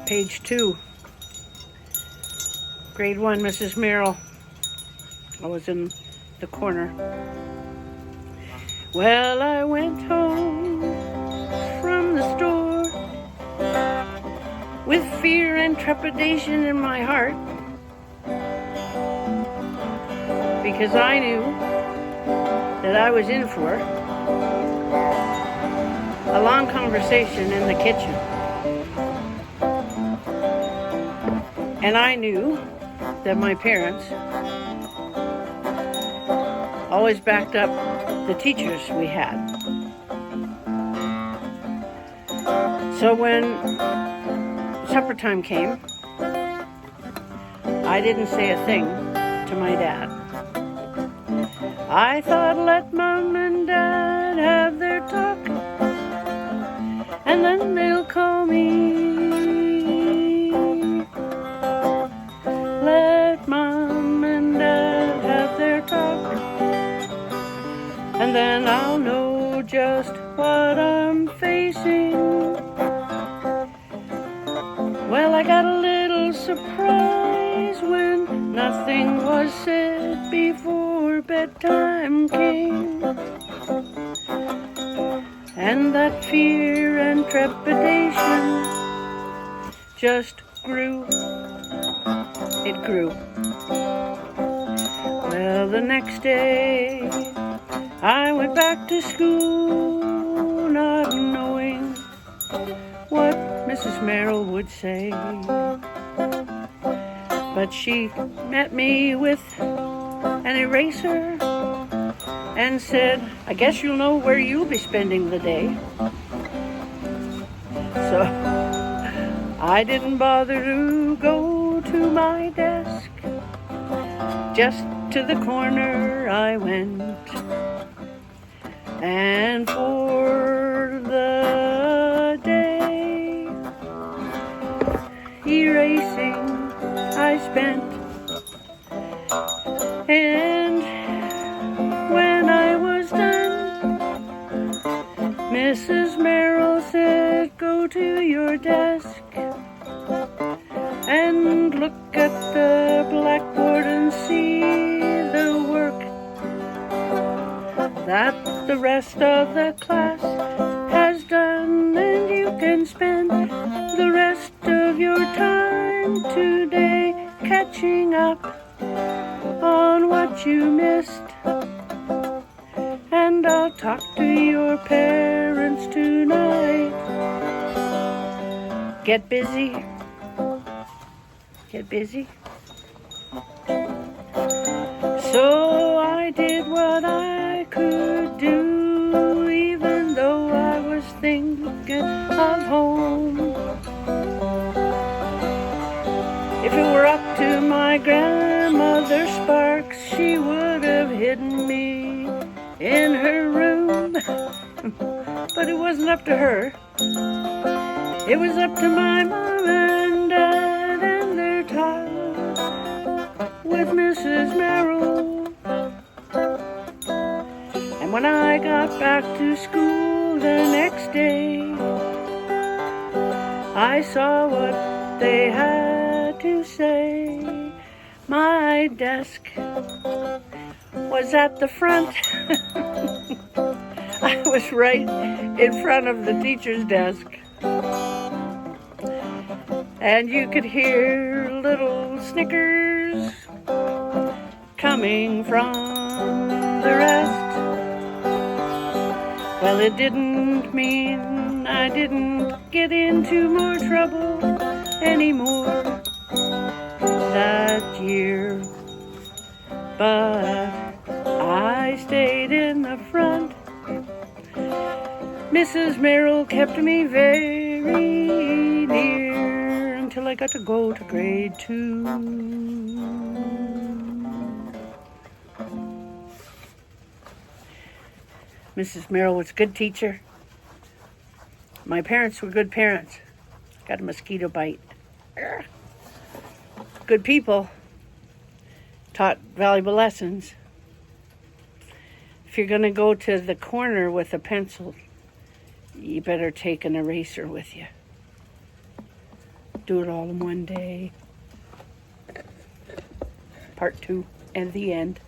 Page 2. Grade 1, Mrs. Merrill. I was in the corner. Well, I went home from the store with fear and trepidation in my heart, because I knew that I was in for a long conversation in the kitchen. And I knew that my parents always backed up the teachers we had. So when supper time came, I didn't say a thing to my dad. I thought, let Mom and Dad have their talk, and then they'll call me. Let Mom and Dad have their talk, and then I'll know just what I'm facing. Well, I got a little surprise when nothing was said before bedtime came, and that fear and trepidation just grew. It grew. Well, the next day I went back to school, not knowing what Mrs. Merrill would say. But she met me with an eraser and said, I guess you'll know where you'll be spending the day. So I didn't bother to go to my desk. Just to the corner I went, and for the day erasing I spent. And when I was done, Mrs. Merrill said, go to your desk and look at the blackboard and see the work that the rest of the class has done, and you can spend the rest of your time today catching up on what you missed. And I'll talk to your parents tonight. Get busy. Get busy. So I did what I could do, even though I was thinking of home. If it were up to my grandmother Sparks, she would have hidden me in her room. But it wasn't up to her. It was up to my mom and dad and their talk with Mrs. Merrill. And when I got back to school the next day, I saw what they had to say. My desk was at the front. I was right in front of the teacher's desk. And you could hear little snickers coming from the rest. Well, it didn't mean I didn't get into more trouble anymore that year, but I stayed in the front. Mrs. Merrill kept me very near until I got to go to grade 2. Mrs. Merrill was a good teacher. My parents were good parents. Got a mosquito bite. Good people. Taught valuable lessons. If you're going to go to the corner with a pencil, you better take an eraser with you. can't do it all in one day. Part 2 and the end.